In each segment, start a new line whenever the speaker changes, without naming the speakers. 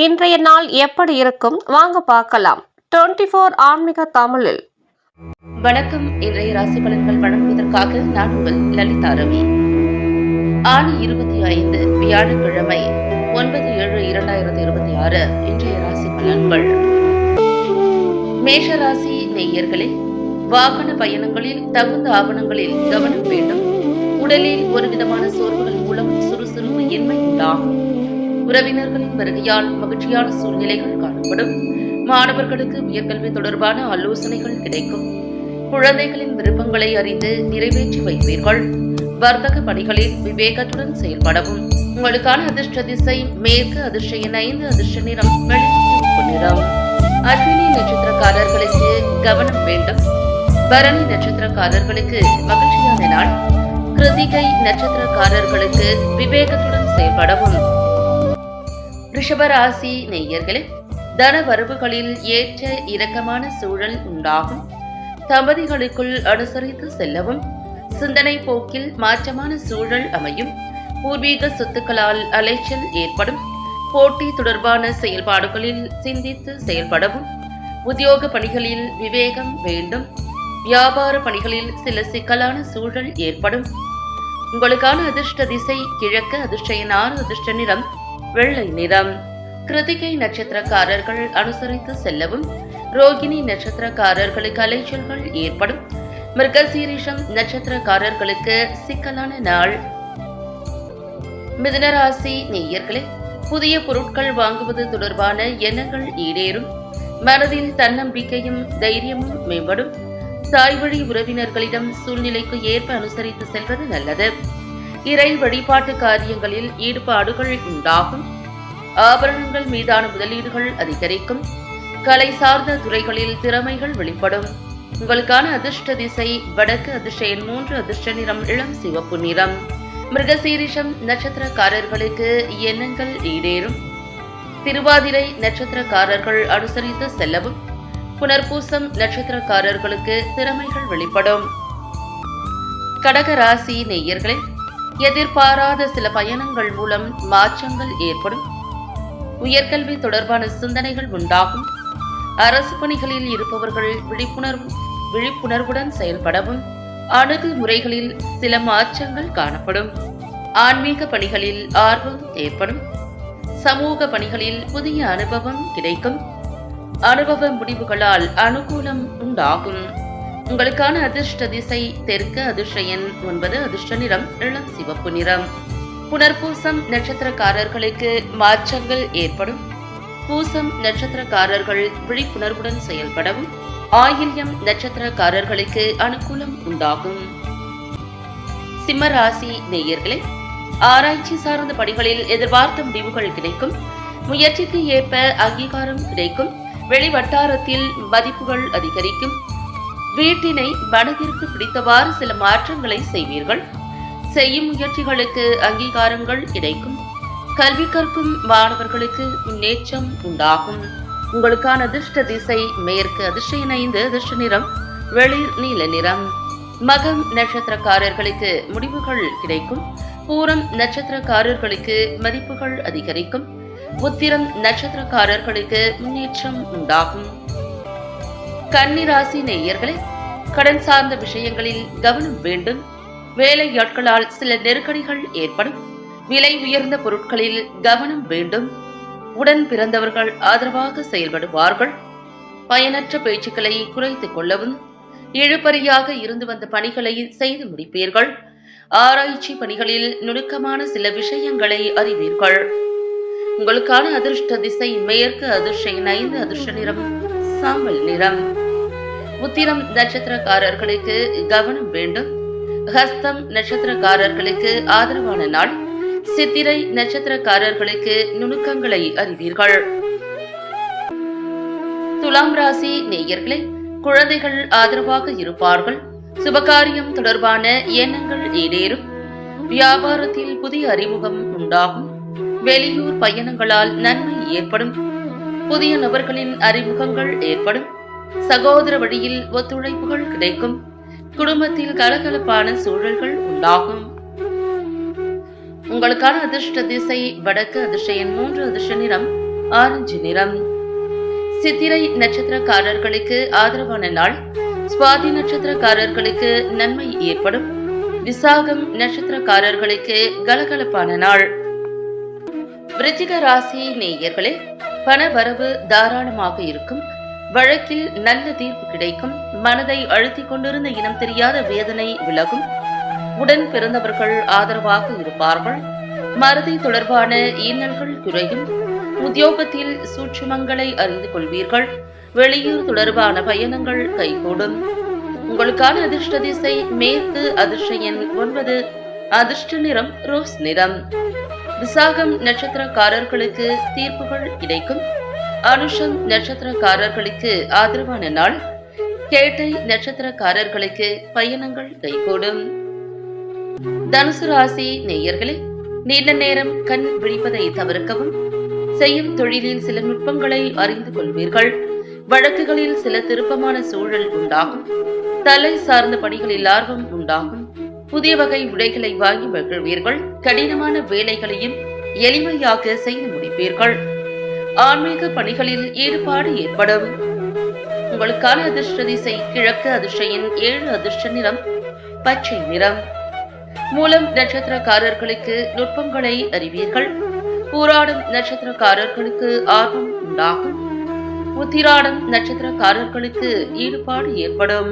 இன்றைய நாள் எப்படி இருக்கும் வாங்க பார்க்கலாம். 24 ஆன்மீக தமிழில்.
வணக்கம். இன்றைய ராசி பலன்கள் வழங்குவதற்காக நான் உங்கள் லலிதா ரவி. ஆணி 25 வியாழக்கிழமை 9/7/2026 இன்றைய ராசி பலன்கள். மேஷ ராசி நேயர்களே, வாகன பயணங்களில் தகுந்த ஆவணங்களில் கவனம் வேண்டும். உடலில் ஒரு விதமான சோர்வுகள் மூலம் சுறுசுறுப்பு இன்மை உண்டாகும். உறவினர்களின் வருகையால் மகிழ்ச்சியான சூழ்நிலைகள் காணப்படும். மாணவர்களுக்கு உயர்கல்வி தொடர்பான ஆலோசனைகள் கிடைக்கும். குழந்தைகளின் விருப்பங்களை அறிந்து நிறைவேற்றி வைப்பீர்கள். வர்த்தக பணிகளில் விவேகத்துடன் செயல்படவும். உங்களுக்கான அதிர்ஷ்ட திசை மேற்கு, அதிர்ஷ்ட எண் 5, அதிர்ஷ்ட நிறம் வெளிச்செவப்பு நிறம். அஸ்வினி நட்சத்திரக்காரர்களுக்கு கவனம் வேண்டும். பரணி நட்சத்திரக்காரர்களுக்கு மகிழ்ச்சியான நாள். கிருத்திகை நட்சத்திரக்காரர்களுக்கு விவேகத்துடன் செயல்படவும். ரிஷபராசி நேயர்களே, தன வரவுகளில் ஏற்ற இரக்கமான சூழல் உண்டாகும். தம்பதிகளுக்குள் அனுசரித்து செல்லவும். சிந்தனை போக்கில் மாற்றமான சூழல் அமையும். பூர்வீக சொத்துக்களால் அலைச்சல் ஏற்படும். போட்டி தொடர்பான செயல்பாடுகளில் சிந்தித்து செயல்படவும். உத்தியோக பணிகளில் விவேகம் வேண்டும். வியாபார பணிகளில் சில சிக்கலான சூழல் ஏற்படும். உங்களுக்கான அதிர்ஷ்ட திசை கிழக்கு, அதிர்ஷ்ட எண் 6, அதிர்ஷ்ட நிறம் வெள்ளை நிறம். கிருத்திகை நட்சத்திரக்காரர்கள் அனுசரித்து செல்லவும். ரோகிணி நட்சத்திரக்காரர்களுக்கு அலைச்சல்கள் ஏற்படும். மிருகசீரிஷம் நட்சத்திரக்காரர்களுக்கு சிக்கலான நாள். மிதுனராசி நேயர்களே, புதிய பொருட்கள் வாங்குவது தொடர்பான எண்ணங்கள் ஈடேறும். மனதில் தன்னம்பிக்கையும் தைரியமும் மேம்படும். தாய்வழி உறவினர்களிடம் சூழ்நிலைக்கு ஏற்ப அனுசரித்து செல்வது நல்லது. இறை வழிபாட்டு காரியங்களில் ஈடுபாடுகள் உண்டாகும். ஆபரணங்கள் மீதான முதலீடுகள் அதிகரிக்கும். கலை சார்ந்த துறைகளில் திறமைகள் வெளிப்படும். உங்களுக்கான அதிர்ஷ்ட திசை வடக்கு, அதிர்ஷ்ட எண் 3, அதிர்ஷ்ட நிறம் இளம் சிவப்பு நிறம். மிருகசீரிஷம் நட்சத்திரக்காரர்களுக்கு எண்ணங்கள் ஈடேறும். திருவாதிரை நட்சத்திரக்காரர்கள் அனுசரித்து செல்லவும். புனர்பூசம் நட்சத்திரக்காரர்களுக்கு திறமைகள் வெளிப்படும். கடக ராசி நேயர்களே, எதிர்பாராத சில பயணங்கள் மூலம் மாற்றங்கள் ஏற்படும். உயர்கல்வி தொடர்பான சிந்தனைகள் உண்டாகும். அரசு பணிகளில் இருப்பவர்கள் விழிப்புணர்வுடன் செயல்படவும். அணுகுமுறைகளில் சில மாற்றங்கள் காணப்படும். ஆன்மீக பணிகளில் ஆர்வம் ஏற்படும். சமூக பணிகளில் புதிய அனுபவம் கிடைக்கும். அனுபவ முடிவுகளால் அனுகூலம் உண்டாகும். உங்களுக்கான அதிர்ஷ்ட திசை தெற்கு, அதிர்ஷ்ட எண் 9, அதிர்ஷ்ட நிறம் இளம் சிவப்பு நிறம். புனர்பூசம் நட்சத்திரக்காரர்களுக்கு மாற்றங்கள் ஏற்படும். பூசம் நட்சத்திரக்காரர்கள் விழிப்புணர்வுடன் செயல்படவும். ஆயில்யம் நட்சத்திரக்காரர்களுக்கு அனுகூலம் உண்டாகும். சிம்மராசி நேயர்களே, ஆராய்ச்சி சார்ந்த பணிகளில் எதிர்பார்த்த முடிவுகள் கிடைக்கும். முயற்சிக்கு ஏற்ப அங்கீகாரம் கிடைக்கும். வெளிவட்டாரத்தில் மதிப்புகள் அதிகரிக்கும். வீட்டினை மனதிற்கு பிடித்தவாறு சில மாற்றங்களை செய்வீர்கள். செய்யும் முயற்சிகளுக்கு அங்கீகாரங்கள் கிடைக்கும். கல்வி கற்கும் மாணவர்களுக்கு முன்னேற்றம் உண்டாகும். உங்களுக்கான அதிர்ஷ்ட திசை மேற்கு, அதிர்ஷ்ட எண் 5, அதிர்ஷ்ட நிறம் வெளிர் நீல நிறம். மகம் நட்சத்திரக்காரர்களுக்கு முடிவுகள் கிடைக்கும். பூரம் நட்சத்திரக்காரர்களுக்கு மதிப்புகள் அதிகரிக்கும். உத்திரம் நட்சத்திரக்காரர்களுக்கு முன்னேற்றம் உண்டாகும். கன்னிராசி நேயர்களே, கடன் சார்ந்த விஷயங்களில் கவனம் வேண்டும். வேலையாட்களால் சில நெருக்கடிகள் ஏற்படும். விலை உயர்ந்த பொருட்களில் கவனம் வேண்டும். உடன் பிறந்தவர்கள் ஆதரவாக செயல்படுவார்கள். பயனற்ற பேச்சுக்களை குறைத்துக் கொள்ளவும். இழுபறியாக இருந்து வந்த பணிகளை செய்து முடிப்பீர்கள். ஆராய்ச்சி பணிகளில் நுணுக்கமான சில விஷயங்களை அறிவீர்கள். உங்களுக்கான அதிர்ஷ்ட திசை மேற்கு, அதிர்ஷ்ட எண் 5, அதிர்ஷ்ட நிறம் சாம்பல் நிறம். உத்திரம் நட்சத்திரக்காரர்களுக்கு கவனம் வேண்டும். ஹஸ்தம் நட்சத்திரக்காரர்களுக்கு ஆதரவான நாள். சித்திரை நட்சத்திரக்காரர்களுக்கு நுணுக்கங்களை அறிவீர்கள். துலாம் ராசி நேயர்களே, குழந்தைகள் ஆதரவாக இருப்பார்கள். சுபகாரியம் தொடர்பான எண்ணங்கள் ஈடேறும். வியாபாரத்தில் புதிய அறிமுகம் உண்டாகும். வெளியூர் பயணங்களால் நன்மை ஏற்படும். புதிய நபர்களின் அறிமுகங்கள் ஏற்படும். சகோதர வழியில் ஒத்துழைப்புகள் கிடைக்கும். குடும்பத்தில் கலகலப்பான சூழல்கள் உண்டாகும். உங்களுக்கான அதிர்ஷ்ட திசை வடக்கு, அதிர்ஷ்ட எண் 3, அதிர்ஷ்ட நிறம் ஆரஞ்சு நிறம். சித்திரை நட்சத்திரக்காரர்களுக்கு ஆதரவான நாள். சுவாதி நட்சத்திரக்காரர்களுக்கு நன்மை ஏற்படும். விசாகம் நட்சத்திரக்காரர்களுக்கு கலகலப்பான நாள். விருச்சிக ராசி நேயர்களே, பண வரவு தாராளமாக இருக்கும். வழக்கில் நல்ல தீர்ப்பு கிடைக்கும். மனதை அழுத்திக் கொண்டிருந்த இனம் தெரியாத வேதனை விலகும். உடன் பிறந்தவர்கள் ஆதரவாக இருப்பார்கள். மறதி தொடர்பான இன்னல்கள் குறையும். உத்தியோகத்தில் சூட்சுமங்களை அறிந்து கொள்வீர்கள். வெளியூர் தொடர்பான பயணங்கள் கைகூடும். உங்களுக்கான அதிர்ஷ்ட திசை மேற்கு. அதிர்ஷ்ட எண் 9. அதிர்ஷ்ட நிறம் ரோஸ் நிறம். விசாகம் நட்சத்திரக்காரர்களுக்கு தீர்ப்புகள் கிடைக்கும். அனுஷம் நட்சத்திரக்காரர்களுக்கு ஆதரவான நாள். கேட்டை நட்சத்திரக்காரர்களுக்கு பயணங்கள் கைகூடும். தனுசு ராசி நேயர்களே, நீண்ட நேரம் கண் விழிப்பதை தவிர்க்கவும். செய்யும் தொழிலில் சில நுட்பங்களை அறிந்து கொள்வீர்கள். வழக்குகளில் சில திருப்பமான சூழல் உண்டாகும். தலை சார்ந்த பணிகளில் ஆர்வம் உண்டாகும். புதிய வகை உடைகளை வாங்கி மகிழ்வீர்கள். கடினமான வேலைகளையும் எளிமையாக செய்து முடிப்பீர்கள். ஆன்மீக பணிகளில் ஈடுபாடு ஏற்படும். உங்களுக்கான அதிர்ஷ்ட திசை கிழக்கு. அதிர்ஷ்ட எண் 7. அதிர்ஷ்ட நிறம் பச்சை நிறம். மூலம் நட்சத்திரக்காரர்களுக்கு நுட்பங்களை அறிவீர்கள். பூராடம் நட்சத்திரக்காரர்களுக்கு ஆர்வம் உண்டாகும். உத்திராடம் நட்சத்திரக்காரர்களுக்கு ஈடுபாடு ஏற்படும்.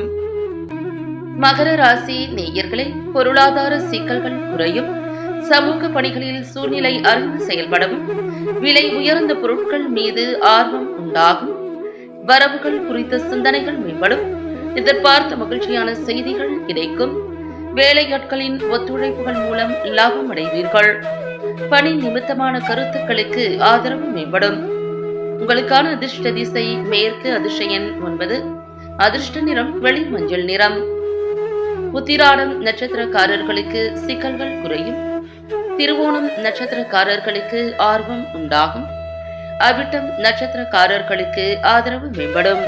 மகர ராசி நேயர்களே, பொருளாதார சிக்கல்கள் குறையும். சமூக பணிகளில் சூழ்நிலை அறிந்து செயல்படவும். விலை உயர்ந்த பொருட்கள் மீது ஆர்வம் உண்டாகும். வரவுகள் குறித்த சிந்தனைகள் மேம்படும். எதிர்பார்த்த மகிழ்ச்சியான செய்திகள் கிடைக்கும். வேலையாட்களின் ஒத்துழைப்புகள் மூலம் லாபம் அடைவீர்கள். பணி நிமித்தமான கருத்துக்களுக்கு ஆதரவு மேம்படும். உங்களுக்கான அதிர்ஷ்ட திசை மேற்கு. அதிர்ஷ்ட எண் 9. அதிர்ஷ்ட நிறம் வெளி மஞ்சள் நிறம். உத்திராடம் நட்சத்திரக்காரர்களுக்கு சிக்கல்கள் குறையும். திருவோணம் நட்சத்திரக்காரர்களுக்கு ஆர்வம் உண்டாகும். அவிட்டம் நட்சத்திரக்காரர்களுக்கு ஆதரவு மேம்படும்.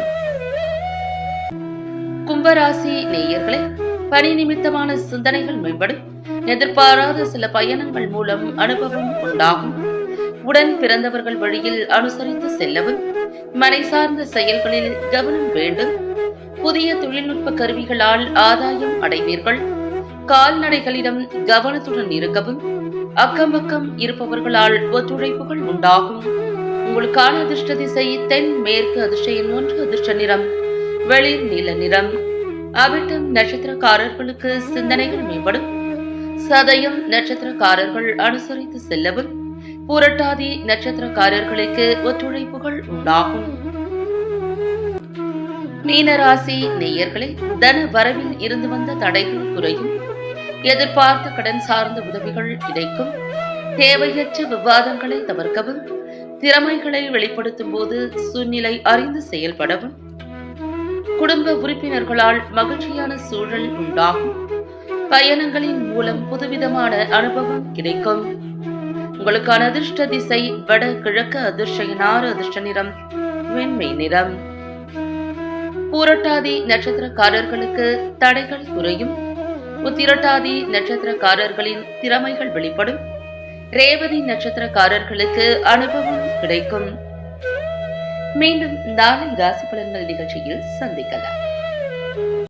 கும்பராசி நேயர்களே, பணி நிமித்தமான சிந்தனைகள் மேம்படும். எதிர்பாராத சில பயணங்கள் மூலம் அனுபவம் உண்டாகும். உடன் பிறந்தவர்கள் வழியில் அனுசரித்து செல்லவும். மனை சார்ந்த செயல்களில் கவனம் வேண்டும். புதிய தொழில்நுட்ப கருவிகளால் ஆதாயம் அடைவீர்கள். கால்நடைகளிடம் கவனத்துடன் இருக்கவும். அக்கம் பக்கம் இருப்பவர்களால் ஒத்துழைப்புகள் உண்டாகும். உங்களுக்கான அதிர்ஷ்ட திசை தென் மேற்கு. அதிர்ஷ்ட எண் 1. அதிர்ஷ்ட நிறம் வெளிர் நீல நிறம். அவிட்டம் நட்சத்திரக்காரர்களுக்கு சிந்தனைகள் மேம்படும். சதயம் நட்சத்திரக்காரர்கள் அனுசரித்து செல்லவும். புரட்டாதி நட்சத்திரக்காரர்களுக்கு ஒத்துழைப்புகள் உண்டாகும். மீனராசி நேயர்களே, தன வரவில் இருந்து வந்த தடைகள் குறையும். எதிர்பார்த்த கடன் சார்ந்த உதவிகள் கிடைக்கும். தேவையற்ற விவாதங்களை தவிர்க்கவும். திறமைகளை வெளிப்படுத்தும் போது சூழ்நிலை அறிந்து செயல்படவும். குடும்ப உறுப்பினர்களால் மகிழ்ச்சியான சூழல் உண்டாகும். பயணங்களின் மூலம் புதுவிதமான அனுபவம் கிடைக்கும். உங்களுக்கான அதிர்ஷ்ட திசை வட கிழக்கு. அதிர்ஷ்ட எண் 6. அதிர்ஷ்ட நிறம் வெண்மை நிறம். பூரட்டாதி நட்சத்திரக்காரர்களுக்கு தடைகள் குறையும். உத்திரட்டாதி நட்சத்திரக்காரர்களின் திறமைகள் வெளிப்படும். ரேவதி நட்சத்திரக்காரர்களுக்கு அனுபவம் கிடைக்கும். மீண்டும் நாளை ராசி பலன்கள் நிகழ்ச்சியில் சந்திக்கலாம்.